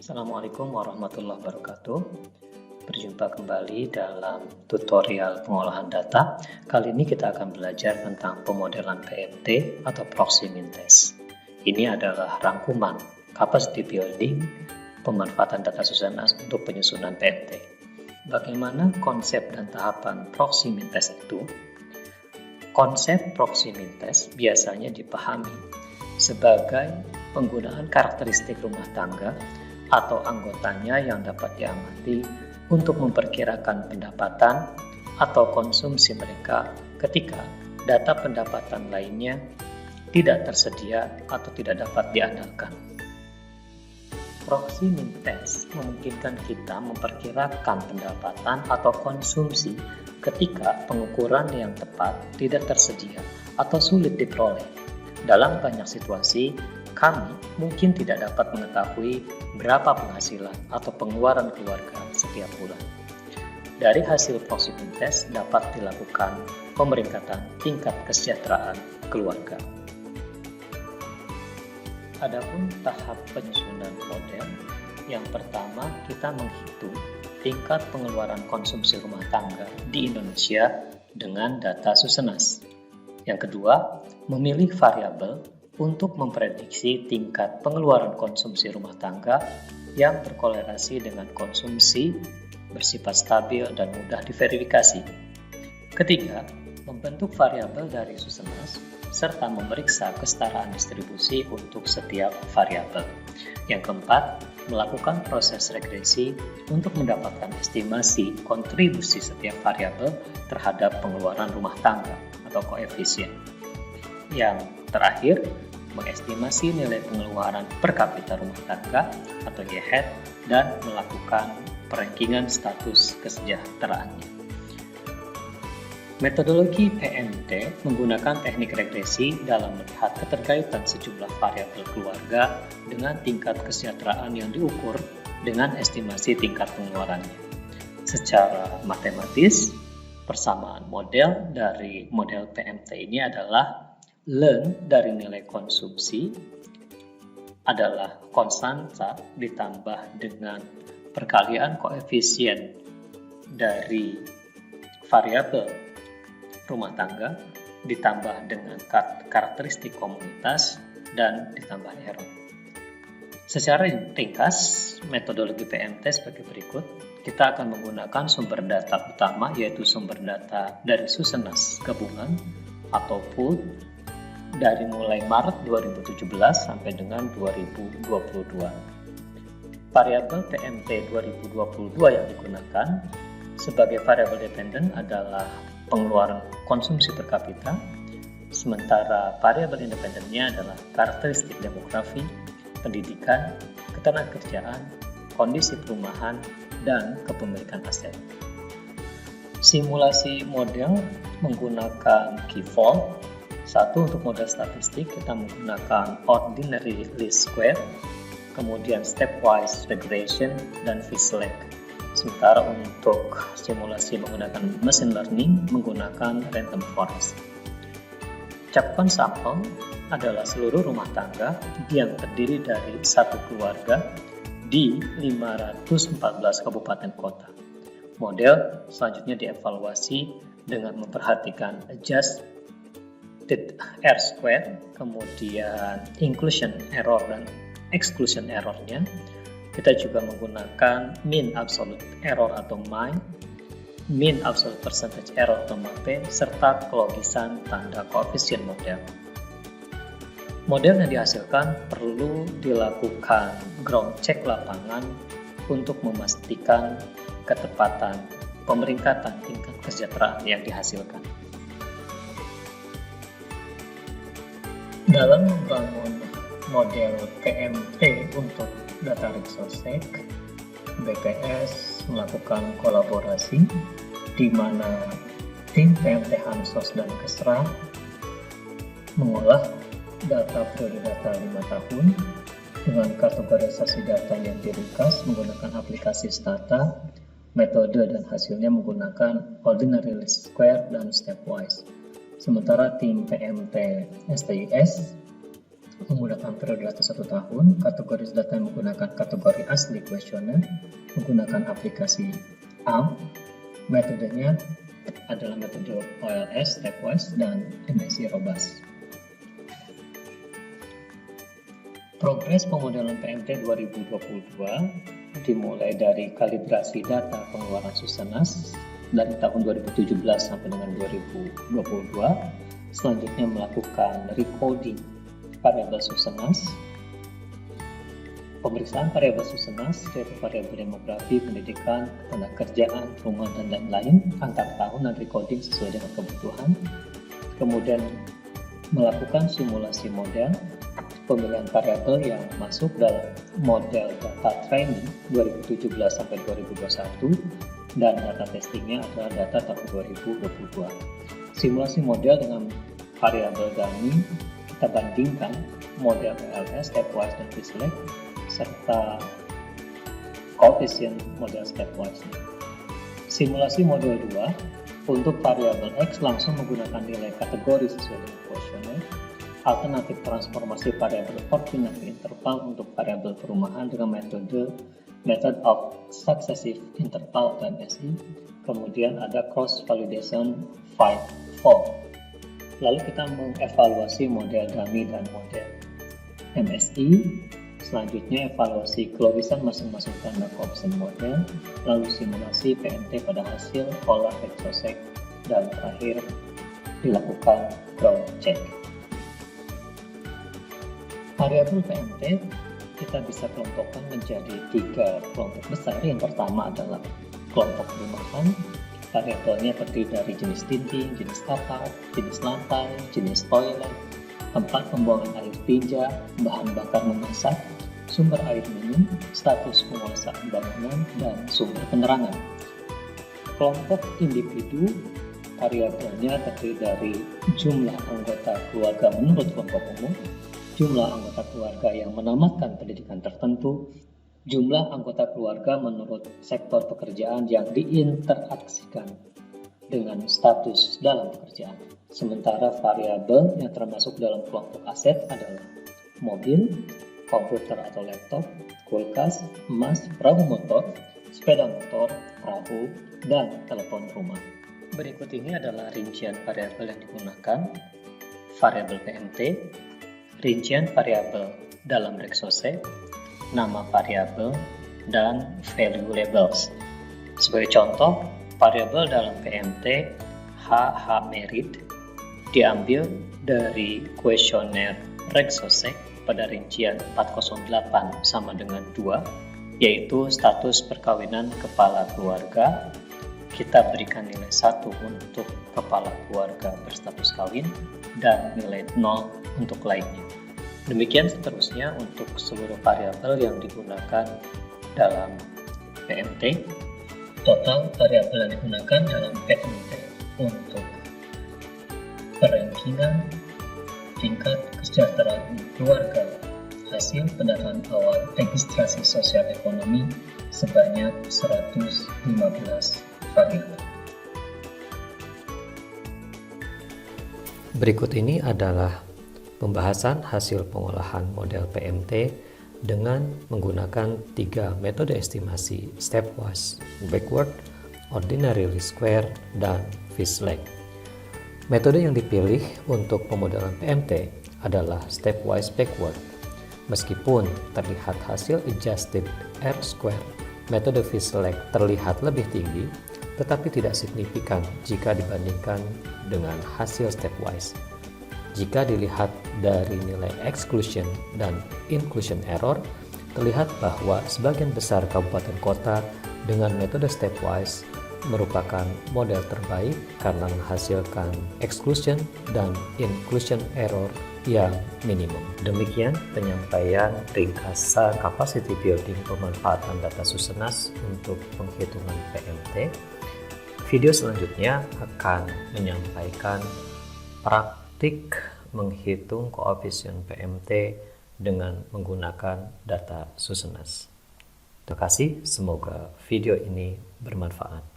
Assalamualaikum warahmatullahi wabarakatuh. Berjumpa kembali dalam tutorial pengolahan data. Kali ini kita akan belajar tentang pemodelan PMT atau Proxy Min Test. Ini adalah rangkuman capacity building pemanfaatan data Susanas untuk penyusunan PMT. Bagaimana konsep dan tahapan Proxy Min Test itu? Konsep Proxy Min Test biasanya dipahami sebagai penggunaan karakteristik rumah tangga atau anggotanya yang dapat diamati untuk memperkirakan pendapatan atau konsumsi mereka ketika data pendapatan lainnya tidak tersedia atau tidak dapat diandalkan. Proxy Min Test memungkinkan kita memperkirakan pendapatan atau konsumsi ketika pengukuran yang tepat tidak tersedia atau sulit diperoleh. Dalam banyak situasi, kami mungkin tidak dapat mengetahui berapa penghasilan atau pengeluaran keluarga setiap bulan. Dari hasil Proxy Min Test dapat dilakukan pemeringkatan tingkat kesejahteraan keluarga. Adapun tahap penyusunan model, yang pertama kita menghitung tingkat pengeluaran konsumsi rumah tangga di Indonesia dengan data Susanas. Yang kedua, memilih variabel untuk memprediksi tingkat pengeluaran konsumsi rumah tangga yang berkolerasi dengan konsumsi, bersifat stabil dan mudah diverifikasi. Ketiga, membentuk variabel dari Susanas serta memeriksa kesetaraan distribusi untuk setiap variabel. Yang keempat, melakukan proses regresi untuk mendapatkan estimasi kontribusi setiap variabel terhadap pengeluaran rumah tangga atau koefisien. Yang terakhir, mengestimasi nilai pengeluaran per kapita rumah tangga atau YHED dan melakukan perankingan status kesejahteraannya. Metodologi PMT menggunakan teknik regresi dalam melihat keterkaitan sejumlah variabel keluarga dengan tingkat kesejahteraan yang diukur dengan estimasi tingkat pengeluarannya. Secara matematis, persamaan model dari model PMT ini adalah ln dari nilai konsumsi adalah konstanta ditambah dengan perkalian koefisien dari variabel rumah tangga ditambah dengan karakteristik komunitas dan ditambah error. Secara ringkas, metodologi PMT sebagai berikut. Kita akan menggunakan sumber data utama yaitu sumber data dari Susanas gabungan atau pool dari mulai Maret 2017 sampai dengan 2022. Variabel PMT 2022 yang digugakan sebagai variabel dependen adalah pengeluaran konsumsi per kapita, sementara variabel independennya adalah karakteristik demografi, pendidikan, ketenagakerjaan, kondisi perumahan, dan kepemilikan aset. Simulasi model menggunakan Key-Fold. Satu, untuk model statistik kita menggunakan ordinary least square, kemudian stepwise regression, dan Visualek. Sementara untuk simulasi menggunakan machine learning menggunakan random forest. Cakupan sampel adalah seluruh rumah tangga yang terdiri dari satu keluarga di 514 kabupaten kota. Model selanjutnya dievaluasi dengan memperhatikan adjusted R-square, kemudian inclusion error dan exclusion errornya. Kita juga menggunakan mean absolute error atau MAE, mean absolute percentage error atau MAPE, serta kelogisan tanda koefisien model. Model yang dihasilkan perlu dilakukan ground check lapangan untuk memastikan ketepatan pemeringkatan tingkat kesejahteraan yang dihasilkan. Dalam membangun model PMT untuk data Rixosec, BPS melakukan kolaborasi di mana tim PMT Hansos dan Kesra mengolah data periode data 5 tahun dengan kategorisasi data yang diringkas menggunakan aplikasi Stata, metode dan hasilnya menggunakan ordinary least square dan stepwise. Sementara tim PMT STIS menggunakan periode data 1 tahun, kategori data yang menggunakan kategori asli kuesioner, menggunakan aplikasi ALM, metodenya adalah metode OLS, Stepwise, dan MSI Robust. Progres pemodelan PMT 2022 dimulai dari kalibrasi data pengeluaran Susenas dari tahun 2017 sampai dengan 2022, selanjutnya melakukan recoding variabel Susenas, pemeriksaan variabel Susenas yaitu variabel demografi, pendidikan, ketenagakerjaan, rumah, dan lain-lain antar tahun dan recoding sesuai dengan kebutuhan, kemudian melakukan simulasi model, pemilihan variabel yang masuk dalam model data training 2017 sampai 2021 dan data testingnya adalah data tahun 2022. Simulasi model dengan variabel dummy kita bandingkan model PLS, Stepwise, dan Fislake serta koefisien model Stepwise. Simulasi model 2 untuk variabel X langsung menggunakan nilai kategori sesuai dengan kuesioner. Alternatif transformasi variabel ordinary interval untuk variabel perumahan dengan method of successive interval atau MSI. Kemudian ada cross validation 5-fold. Lalu kita mengevaluasi model dummy dan model MSI. Selanjutnya evaluasi kelorisan masing-masing tanda koefisien model, lalu simulasi PMT pada hasil olah Exosec, dan terakhir dilakukan ground check. Variabel PMT kita bisa kelompokkan menjadi 3 kelompok besar. Yang pertama adalah kelompok rumahan. Variabelnya terdiri dari jenis dinding, jenis atap, jenis lantai, jenis toilet, tempat pembuangan air tinja, bahan bakar memasak, sumber air minum, status penguasaan bangunan, dan sumber penerangan. Kelompok individu variabelnya terdiri dari jumlah anggota keluarga menurut kelompok umum, jumlah anggota keluarga yang menamatkan pendidikan tertentu, jumlah anggota keluarga menurut sektor pekerjaan yang diinteraksikan dengan status dalam pekerjaan. Sementara variabel yang termasuk dalam kelompok aset adalah mobil, komputer atau laptop, kulkas, emas, perahu motor, sepeda motor, perahu, dan telepon rumah. Berikut ini adalah rincian variabel yang digunakan. Variabel PMT, rincian variabel dalam Rexose, nama variabel, dan value labels. Sebagai contoh, variabel dalam PMT HH merit diambil dari kuesioner Rexose pada rincian 408 sama dengan 2, yaitu status perkawinan kepala keluarga. Kita berikan nilai 1 untuk kepala keluarga berstatus kawin dan nilai 0 untuk lainnya. Demikian seterusnya untuk seluruh variabel yang digunakan dalam PMT. Total variabel yang digunakan dalam PMT untuk perankingan tingkat kesejahteraan keluarga hasil pendataan awal registrasi sosial ekonomi sebanyak 115 variabel. Berikut ini adalah pembahasan hasil pengolahan model PMT dengan menggunakan 3 metode estimasi stepwise, backward, ordinary least square, dan Fislake. Metode yang dipilih untuk pemodelan PMT adalah stepwise backward. Meskipun terlihat hasil adjusted R-square, metode Fislake terlihat lebih tinggi, tetapi tidak signifikan jika dibandingkan dengan hasil stepwise. Jika dilihat dari nilai exclusion dan inclusion error, terlihat bahwa sebagian besar kabupaten kota dengan metode stepwise merupakan model terbaik karena menghasilkan exclusion dan inclusion error yang minimum. Demikian penyampaian ringkasan capacity building pemanfaatan data Susenas untuk penghitungan PMT. Video selanjutnya akan menyampaikan praktik menghitung koefisien PMT dengan menggunakan data Susenas. Terima kasih, semoga video ini bermanfaat.